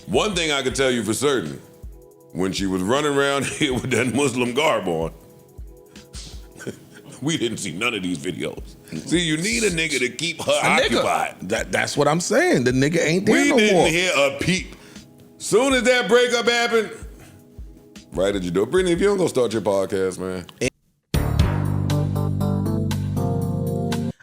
One thing I can tell you for certain, when she was running around here with that Muslim garb on, we didn't see none of these videos. See, you need a nigga to keep her occupied. That's what I'm saying. The nigga ain't there no more. We didn't hear a peep. Soon as that breakup happened, right at your door. Brittany, if you don't go start your podcast, man.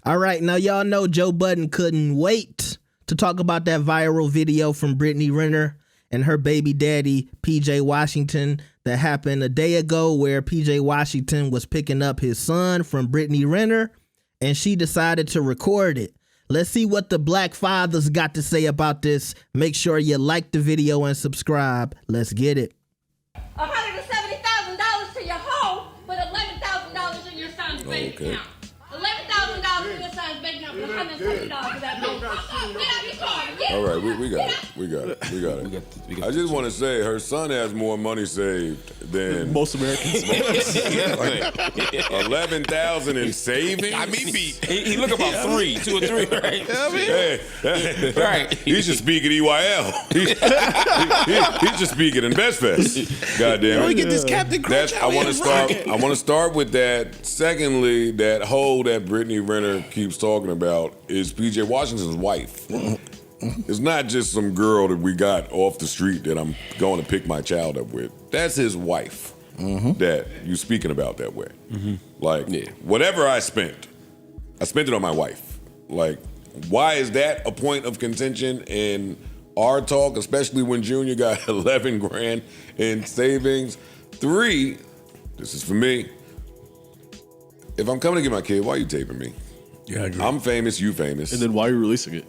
All right, now y'all know Joe Budden couldn't wait to talk about that viral video from Brittany Renner and her baby daddy, PJ Washington, that happened a day ago, where PJ Washington was picking up his son from Brittany Renner, and she decided to record it. Let's see what the black fathers got to say about this. Make sure you like the video and subscribe. Let's get it. $170,000 to your home, but $11,000 in your son's bank account. $11,000 in your son's bank account, but $170 for that bank account. Get out your car. All right, we got it. I just want to say her son has more money saved than most Americans. 11,000 in savings. I mean, he look about 2 or 3, right? Right. He should speak at EYL. He should speak at InvestFest. Goddamn. Let me get this Captain Crunch. I want to start with that. Secondly, that hole that Brittany Renner keeps talking about is PJ Washington's wife. It's not just some girl that we got off the street that I'm going to pick my child up with. That's his wife that you speaking about that way. Like, whatever I spent it on my wife. Like, why is that a point of contention in our talk, especially when Junior got 11 grand in savings? 3, this is for me. If I'm coming to get my kid, why are you taping me? Yeah, I agree. I'm famous, you famous. And then why are you releasing it?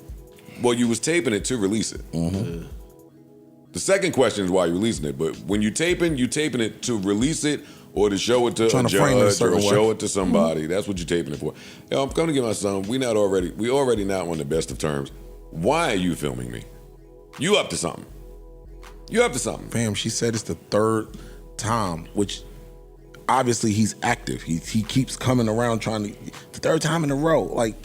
Well, you was taping it to release it. The second question is why you're releasing it. But when you taping it to release it or to show it to a judge or show it to somebody. That's what you're taping it for. Yo, I'm coming to get my son. We already not on the best of terms. Why are you filming me? You up to something. Fam, she said it's the 3rd time, which obviously he's active. He keeps coming around the 3rd time in a row. Like,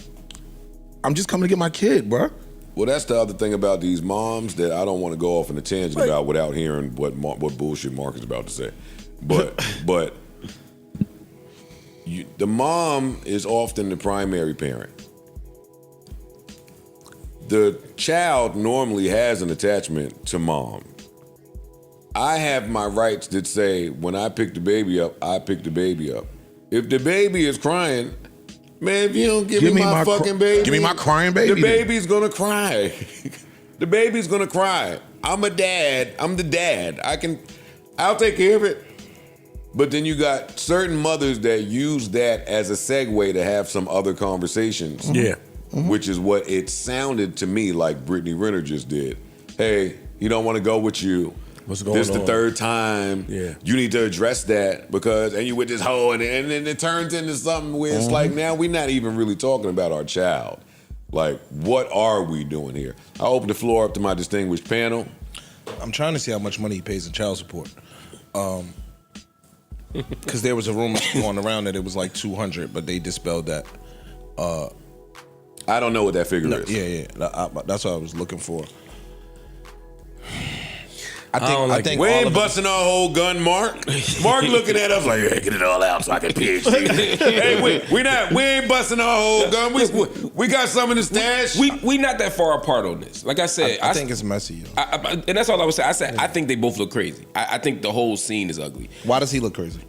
I'm just coming to get my kid, bro. Well, that's the other thing about these moms that I don't want to go off on a tangent about without hearing what bullshit Mark is about to say. But the mom is often the primary parent. The child normally has an attachment to mom. I have my rights that say when I pick the baby up, I pick the baby up. If the baby is crying, man, if you don't give me my fucking baby. Give me my crying baby. The baby's gonna cry. The baby's gonna cry. I'm a dad. I'm the dad. I'll take care of it. But then you got certain mothers that use that as a segue to have some other conversations. Yeah. Which is what it sounded to me like Brittany Renner just did. Hey, he don't want to go with you. What's going on? This the 3rd time. Yeah. You need to address that and you with this hoe and then it turns into something where it's like now we're not even really talking about our child. Like, what are we doing here? I open the floor up to my distinguished panel. I'm trying to see how much money he pays in child support. Because there was a rumor going around that it was like 200, but they dispelled that. I don't know what that figure is. Yeah. That's what I was looking for. I think we ain't busting our whole gun, Mark. Mark looking at us like, hey, get it all out so I can PhD. Hey, we ain't busting our whole gun. We got some in the stash. We not that far apart on this. Like I said, I think it's messy. And that's all I was saying. I said I think they both look crazy. I think the whole scene is ugly. Why does he look crazy?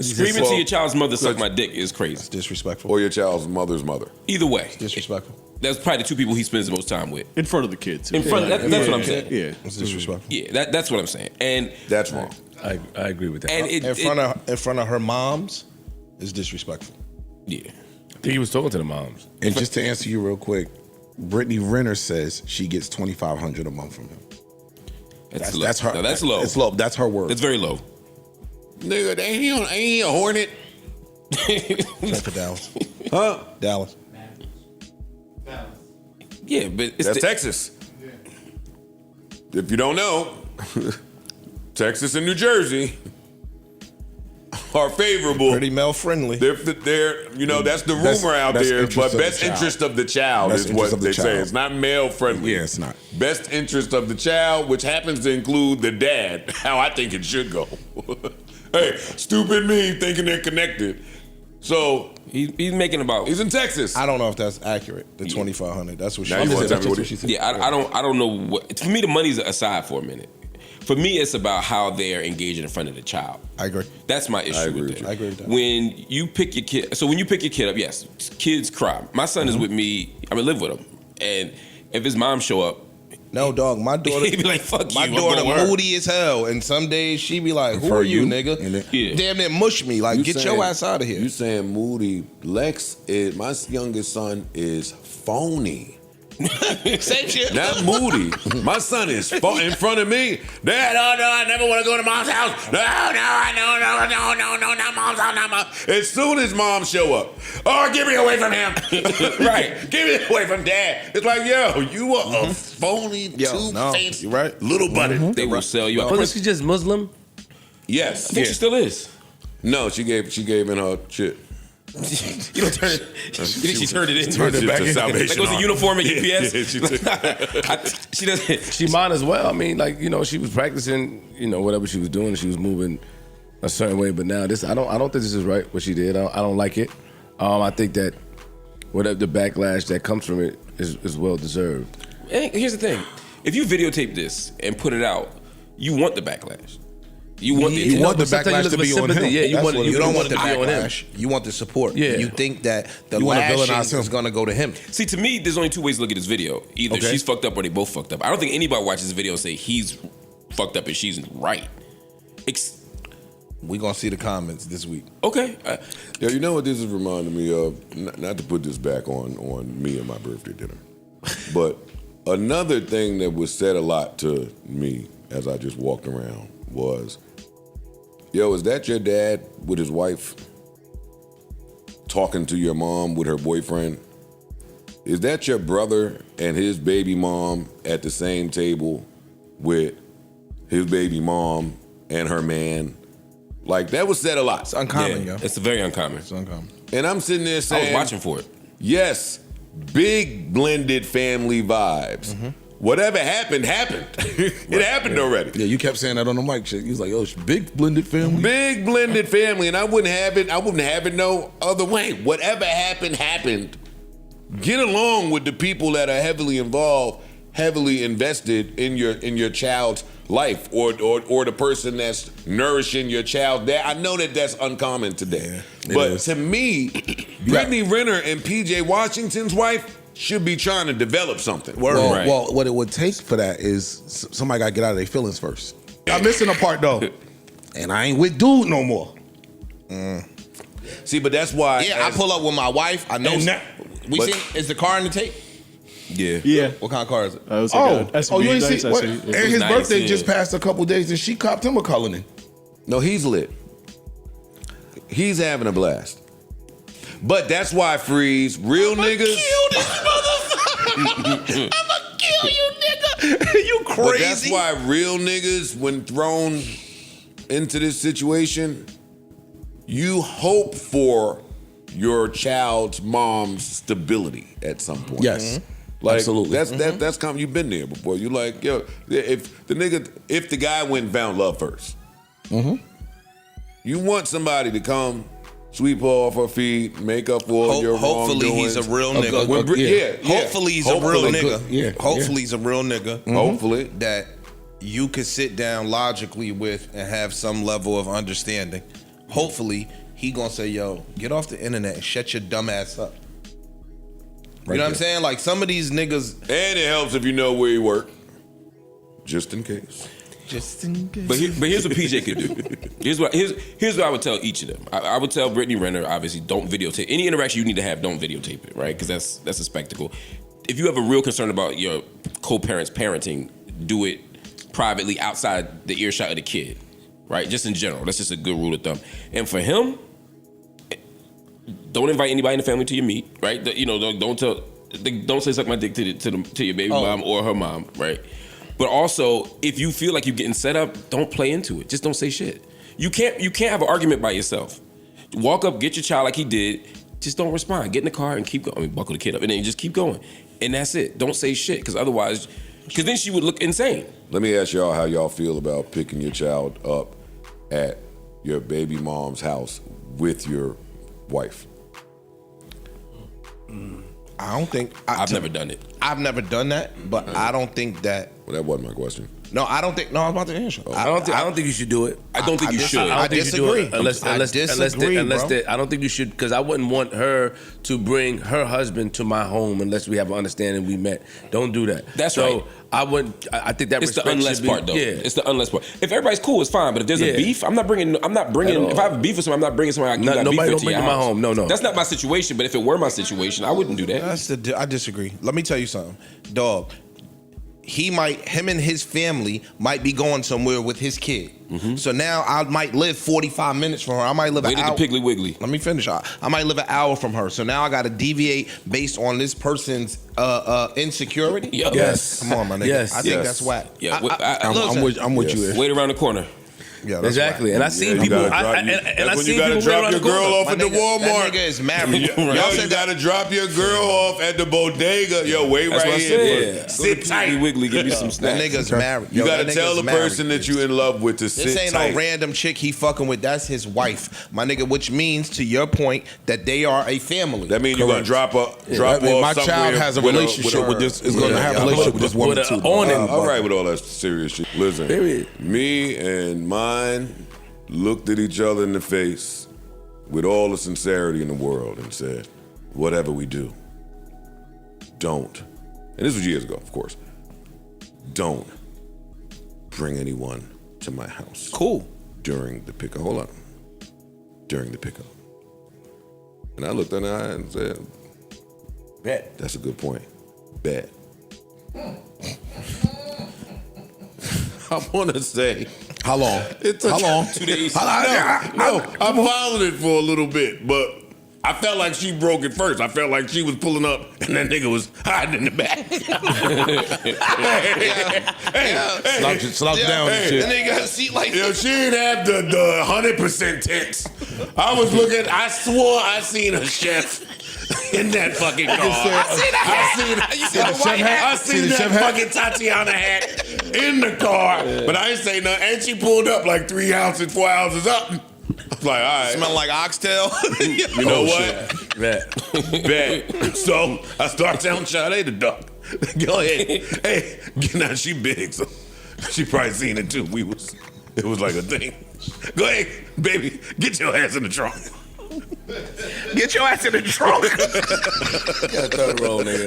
Screaming to your child's mother, suck my dick is crazy. It's disrespectful. Or your child's mother's mother. Either way. It's disrespectful. That's probably the 2 people he spends the most time with. In front of the kids. That's what I'm saying. Yeah. It's disrespectful. Yeah, that's what I'm saying. And that's wrong. I agree with that. And in front of her moms is disrespectful. Yeah. I think he was talking to the moms. And just to answer you real quick, Brittany Renner says she gets $2,500 a month from him. That's her. No, that's low. It's low. That's her word. That's very low. Nigga, ain't he a hornet? Except for Dallas. Huh? Dallas. Yeah, but that's Texas. Yeah. If you don't know, Texas and New Jersey are favorable. Pretty male friendly. They're you know, that's the rumor out best there, interest but of best the child. interest of the child Best is what interest of the they say. child. It's not male friendly. Yeah, it's not. Best interest of the child, which happens to include the dad, how I think it should go. Hey, stupid me thinking they're connected. So He's making about. he's in Texas. I don't know if that's accurate. The 2,500. That's what she Now you wanna said. tell me what That's he said. Yeah, I don't know what. For me, the money's aside for a minute. For me, it's about how they're engaging in front of the child. I agree. That's my issue agree with with it. you. I agree with that. When you pick your kid, so when you pick your kid up, yes, kids cry. My son is with me. I live with him, and if his mom show up, No, dog. My daughter. he'd be like, "Fuck My you." I'm daughter going with her. moody as hell, and some days she be like, "Who For are you, you? nigga?" And then- Yeah. Damn near mush me. Like, get your ass out of here. You saying moody? Lex is my youngest son is phony. Same shit. Not moody. My son is in front of me. Dad, oh no, I never want to go to mom's house. No, not mom's house, not mom. As soon as mom show up, oh, get me away from him. Right, get me away from dad. It's like, yo, you are a phony, two-faced you're right. little buddy. They will sell you out. Wasn't she just Muslim? Yes. I think she still is. No, she gave in her shit. You don't turn it. You think she turned it in? Turned it back in. That goes to uniform and UPS. Yeah, she took- She doesn't. She might as well. I mean, like, you know, she was practicing, you know, whatever she was doing. She was moving a certain way. But now this, I don't think this is right what she did. I don't like it. I think that whatever the backlash that comes from it is well deserved. And here's the thing: if you videotape this and put it out, you want the backlash. You want the You want the but sometimes backlash you to be look on for him. sympathy. Yeah, you That's want- what- you you don't want want the it to be on him. backlash. You want the support. Yeah. You think that the You wanna lashing villainize him. is going to go to him. See, to me, there's only two ways to look at this video. Either Okay. she's fucked up or they both fucked up. I don't think anybody watches this video and say he's fucked up and she's right. We're going to see the comments this week. Okay. Yeah, you know what this is reminding me of? Not to put this back on me and my birthday dinner, but another thing that was said a lot to me as I just walked around was, yo, is that your dad with his wife talking to your mom with her boyfriend? Is that your brother and his baby mom at the same table with his baby mom and her man? Like, that was said a lot. It's uncommon, yo. It's very uncommon. It's uncommon. And I'm sitting there I saying, was watching for it. yes, big blended family vibes. Whatever happened, happened. It happened already. Yeah, you kept saying that on the mic shit. You was like, oh, it's big blended family. Big blended family, and I wouldn't have it no other way. Whatever happened, happened. Get along with the people that are heavily involved, heavily invested in your child's life, or the person that's nourishing your child. I know that that's uncommon today. Yeah, but is. to me, Brittany Renner and PJ Washington's wife should be trying to develop something. Well, Right. well, what it would take for that is somebody got to get out of their feelings first. I'm missing a part though, and I ain't with dude no more. See, but that's why. Yeah, I pull up with my wife. I know. And that- We but- seen, is the car in the tape? Yeah. Yeah. What kind of car is it? It was Oh, like a SUV, you ain't nice see? What? SUV. And his nice, birthday yeah. just passed a couple days, and she copped him a Cullinan. No, he's lit. He's having a blast. But that's why, Freeze, real niggas. I'ma kill you, nigga. You crazy? But that's why real niggas, when thrown into this situation, you hope for your child's mom's stability at some point. Yes, Like, absolutely. That's common. You've been there before. You like, yo, if the guy went and found love 1st, you want somebody to come, sweep her off her feet, make up for all your Hopefully he's a wrongdoings. real nigga. When yeah. Hopefully he's a real Hopefully. nigga. Yeah, Hopefully he's a real nigga. Hopefully. That you could sit down logically with and have some level of understanding. Hopefully he gonna say, yo, get off the internet and shut your dumb ass up. You know what I'm saying? Like, some of these niggas. And it helps if you know where you work, just in case. Just in case. But here's what PJ could do. Here's what I would tell each of them. I would tell Brittany Renner, obviously, don't videotape. Any interaction you need to have, don't videotape it, right? Because that's a spectacle. If you have a real concern about your co-parents parenting, do it privately outside the earshot of the kid, right? Just in general. That's just a good rule of thumb. And for him, don't invite anybody in the family to your meet, right? Don't say suck my dick to your baby mom or her mom, right? But also, if you feel like you're getting set up, don't play into it. Just don't say shit. You can't have an argument by yourself. Walk up, get your child like he did. Just don't respond. Get in the car and keep going. I mean, buckle the kid up, and then you just keep going. And that's it. Don't say shit, because otherwise, then she would look insane. Let me ask y'all how y'all feel about picking your child up at your baby mom's house with your wife. I don't think I've never done it. I've never done that, but I don't think that. Well, that wasn't my question. No, I don't think. No, I was about to answer. I don't think you should do it. I don't think you should. I disagree. Unless I don't think you should, because I wouldn't want her to bring her husband to my home unless we have an understanding we met. Don't do that. That's right. I wouldn't. I think that it's the respect unless should be, part, though. Yeah, It's the unless part. If everybody's cool, it's fine. But if there's a beef, I'm not bringing. If I have a beef with somebody, I'm not bringing somebody. Nobody don't bring to my home. No. That's not my situation. But if it were my situation, I wouldn't do that. I disagree. Let me tell you something, dog. Him and his family might be going somewhere with his kid. Mm-hmm. So now I might live 45 minutes from her. I might live an hour. Piggly Wiggly. Let me finish. I might live an hour from her. So now I got to deviate based on this person's insecurity. Yes. Come on, my nigga. Yes. I think that's whack. Yeah. I'm with you. Wait around the corner. Yeah, exactly. And I seen people. That's when you gotta drop your girl off at the Walmart. That nigga is married. Yo, you gotta drop your girl off at the bodega. Yo, wait That's right here. Yeah. Sit tight. Wiggly, give me some snacks. That nigga's married. You gotta tell the person that you in love with to sit tight. This ain't no random chick he fucking with. That's his wife, my nigga. Which means, to your point, that they are a family. That means you're gonna drop off. My child has a relationship with this. Is gonna have a relationship with this woman too. All right with all that serious shit. Listen, me and mine looked at each other in the face with all the sincerity in the world and said, whatever we do, don't, and this was years ago, of course, don't bring anyone to my house. Cool. During the pickup. Hold on. During the pickup. And I looked in her eye and said, Bet. That's a good point. Bet. I want to say, how long? How long? 2 days. No, I followed it for a little bit, but I felt like she broke it first. I felt like she was pulling up and that nigga was hiding in the back. Slouch down and shit. And they got a seat like Yo, she didn't have the 100% tits. I was looking, I swore I seen a chef in that fucking car. I seen that fucking Tatiana hat in the car, but I ain't say nothing. And she pulled up like 3 ounces, 4 ounces up. I was like, all right. Smell like oxtail. You know what? Bet. So I start telling Sade to duck. Go ahead. Hey, now she big, so she probably seen it too. It was like a thing. Go ahead, baby, get your ass in the trunk. Get your ass in the trunk.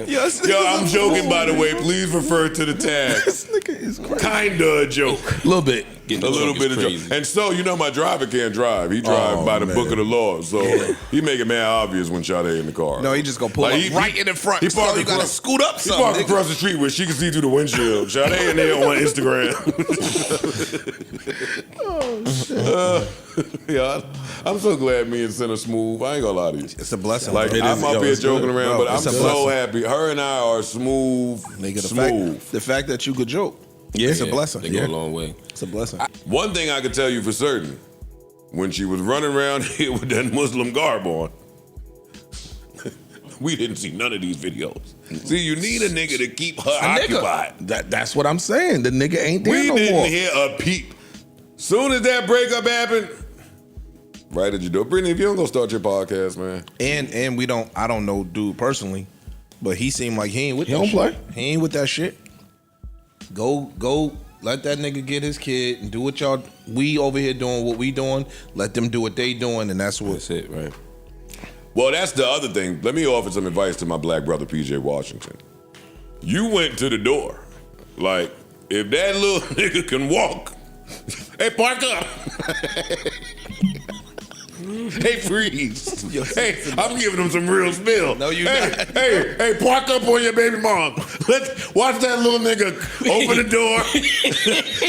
Yo, I'm joking, by the way. Please refer to the tag. This nigga is crazy. Kinda a joke. A little bit. A little bit of joke. And so, you know, my driver can't drive. He drives by the book of the law. So he make it mad obvious when Sade in the car. No, he just gonna pull up right in the front. He So you gotta scoot up He some. parked across the street where she can see through the windshield. Sade in there on Instagram. Yeah, I'm so glad me and Sin are smooth. I ain't gonna lie to you. It's a blessing. Like, bro. I'm up here joking around, but I'm it's a so blessing. happy. Her and I are smooth. Nigga, the fact that you could joke, it's a blessing. They go a long way. It's a blessing. One thing I can tell you for certain, when she was running around here with that Muslim garb on, we didn't see none of these videos. See, you need a nigga to keep her occupied. That's what I'm saying. The nigga ain't there We no didn't more. hear a peep. Soon as that breakup happened, right at your door. Brittany, if you don't go start your podcast, man. And we don't. I don't know dude personally, but he seemed like he ain't with. He that don't shit. play. He ain't with that shit. Go. Let that nigga get his kid and do what y'all. We over here doing what we doing. Let them do what they doing, and that's it, right? Well, that's the other thing. Let me offer some advice to my black brother, PJ Washington. You went to the door. Like, if that little nigga can walk, hey, park up. Hey, freeze. Hey, I'm giving him some real spill. No, you hey, not. Hey, park up on your baby mom. Let's watch that little nigga open the door,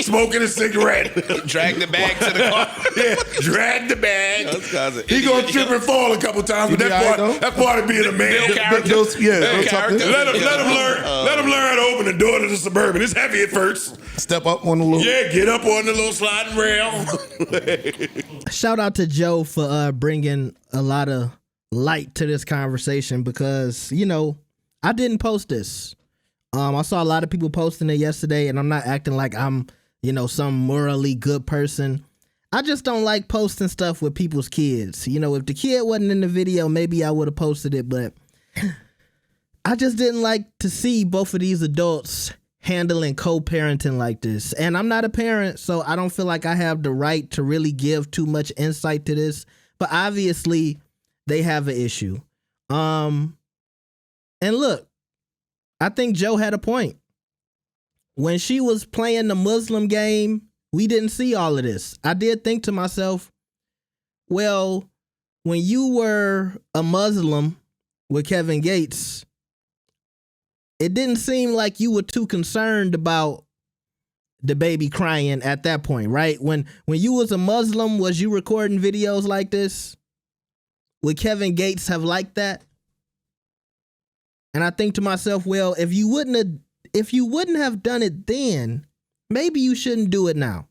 smoking a cigarette. Drag the bag to the car. Yeah, drag the bag. Those guys are He gonna idiots. trip and fall a couple times, but that's part of being a man. Let him learn how to open the door to the Suburban. It's heavy at first. Step up on the little. Yeah, get up on the little sliding rail. Shout out to Joe for bringing a lot of light to this conversation because, you know, I didn't post this. I saw a lot of people posting it yesterday, and I'm not acting like I'm, you know, some morally good person. I just don't like posting stuff with people's kids. You know, if the kid wasn't in the video, maybe I would have posted it, but I just didn't like to see both of these adults handling co-parenting like this. And I'm not a parent, so I don't feel like I have the right to really give too much insight to this. But obviously, they have an issue. And look, I think Joe had a point. When she was playing the Muslim game, we didn't see all of this. I did think to myself, well, when you were a Muslim with Kevin Gates, it didn't seem like you were too concerned about the baby crying at that point, right? When you was a Muslim, was you recording videos like this? Would Kevin Gates have liked that? And I think to myself, well, if you wouldn't have done it then, maybe you shouldn't do it now.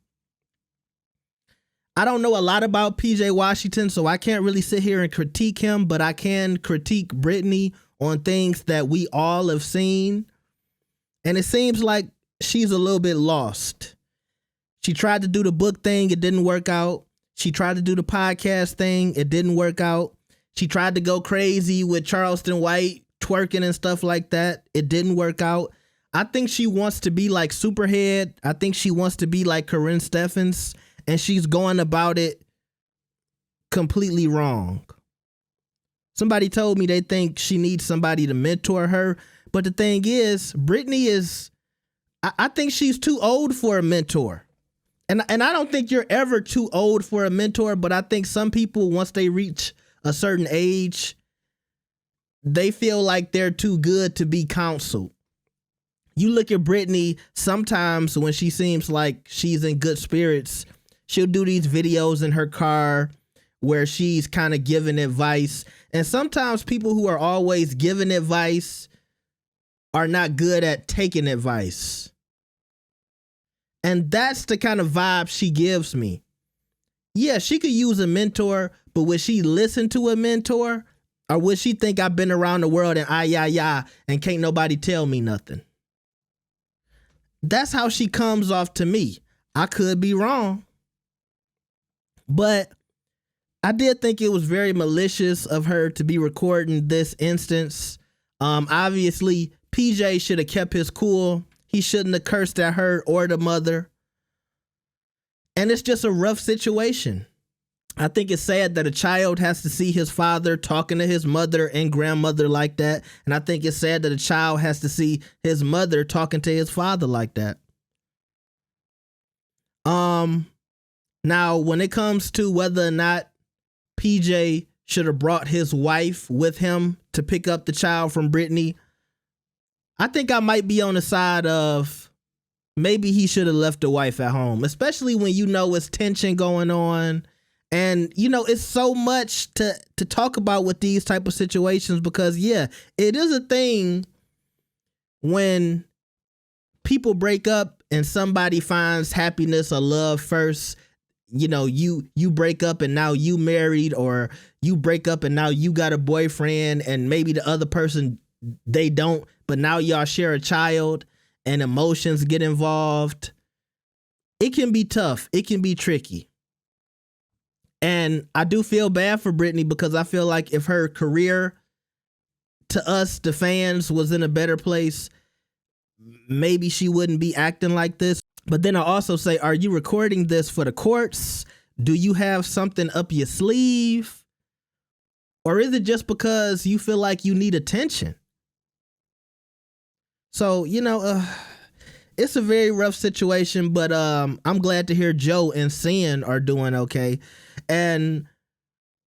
I don't know a lot about PJ Washington, so I can't really sit here and critique him, but I can critique Brittany on things that we all have seen. And it seems like she's a little bit lost. She tried to do the book thing. It didn't work out. She tried to do the podcast thing. It didn't work out. She tried to go crazy with Charleston White twerking and stuff like that. It didn't work out. I think she wants to be like Superhead. I think she wants to be like Corinne Steffens, and she's going about it completely wrong. Somebody told me they think she needs somebody to mentor her. But the thing is, Brittany is, I think she's too old for a mentor. And I don't think you're ever too old for a mentor, but I think some people, once they reach a certain age, they feel like they're too good to be counseled. You look at Brittany, sometimes when she seems like she's in good spirits, she'll do these videos in her car where she's kind of giving advice. And sometimes people who are always giving advice are not good at taking advice. And that's the kind of vibe she gives me. Yeah, she could use a mentor, but would she listen to a mentor? Or would she think I've been around the world and and can't nobody tell me nothing? That's how she comes off to me. I could be wrong. But I did think it was very malicious of her to be recording this instance. Obviously, PJ should have kept his cool. He shouldn't have cursed at her or the mother. And it's just a rough situation. I think it's sad that a child has to see his father talking to his mother and grandmother like that. And I think it's sad that a child has to see his mother talking to his father like that. Now, when it comes to whether or not PJ should have brought his wife with him to pick up the child from Britney, I think I might be on the side of maybe he should have left the wife at home, especially when you know it's tension going on. And, you know, it's so much to talk about with these type of situations because, yeah, it is a thing when people break up and somebody finds happiness or love first. You know, you break up and now you married, or you break up and now you got a boyfriend and maybe the other person, they don't, but now y'all share a child and emotions get involved. It can be tough. It can be tricky. And I do feel bad for Britney because I feel like if her career to us, the fans, was in a better place, maybe she wouldn't be acting like this. But then I also say, are you recording this for the courts? Do you have something up your sleeve? Or is it just because you feel like you need attention? So, you know, it's a very rough situation, but I'm glad to hear Joe and Sin are doing okay. And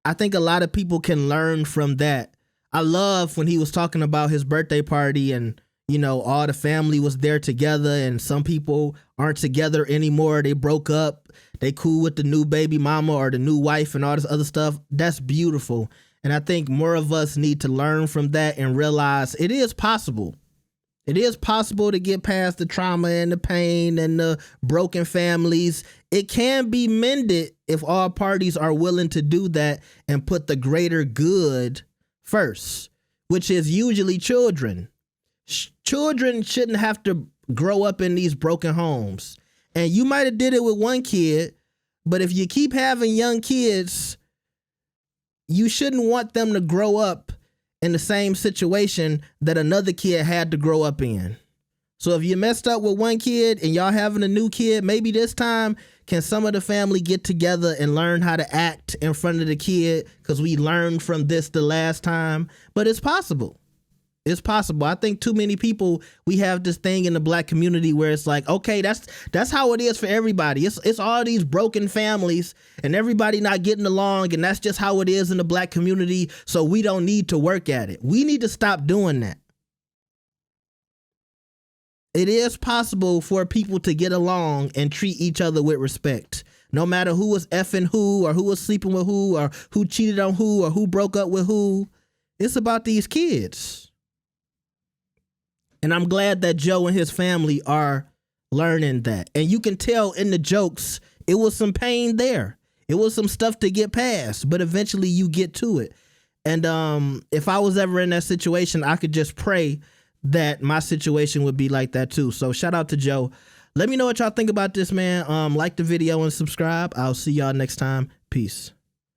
I think a lot of people can learn from that. I love when he was talking about his birthday party and, you know, all the family was there together and some people aren't together anymore. They broke up. They cool with the new baby mama or the new wife and all this other stuff. That's beautiful. And I think more of us need to learn from that and realize it is possible. It is possible to get past the trauma and the pain and the broken families. It can be mended if all parties are willing to do that and put the greater good first, which is usually children. Children shouldn't have to grow up in these broken homes. And you might have did it with one kid, but if you keep having young kids, you shouldn't want them to grow up in the same situation that another kid had to grow up in. So if you messed up with one kid and y'all having a new kid, maybe this time can some of the family get together and learn how to act in front of the kid, because we learned from this the last time. But it's possible. It's possible. I think too many people, we have this thing in the black community where it's like, okay, that's how it is for everybody. It's all these broken families and everybody not getting along, and that's just how it is in the black community, so we don't need to work at it. We need to stop doing that. It is possible for people to get along and treat each other with respect. No matter who was effing who or who was sleeping with who or who cheated on who or who broke up with who. It's about these kids. And I'm glad that Joe and his family are learning that. And you can tell in the jokes, it was some pain there. It was some stuff to get past, but eventually you get to it. And if I was ever in that situation, I could just pray that my situation would be like that too. So shout out to Joe. Let me know what y'all think about this, man. Like the video and subscribe. I'll see y'all next time. Peace.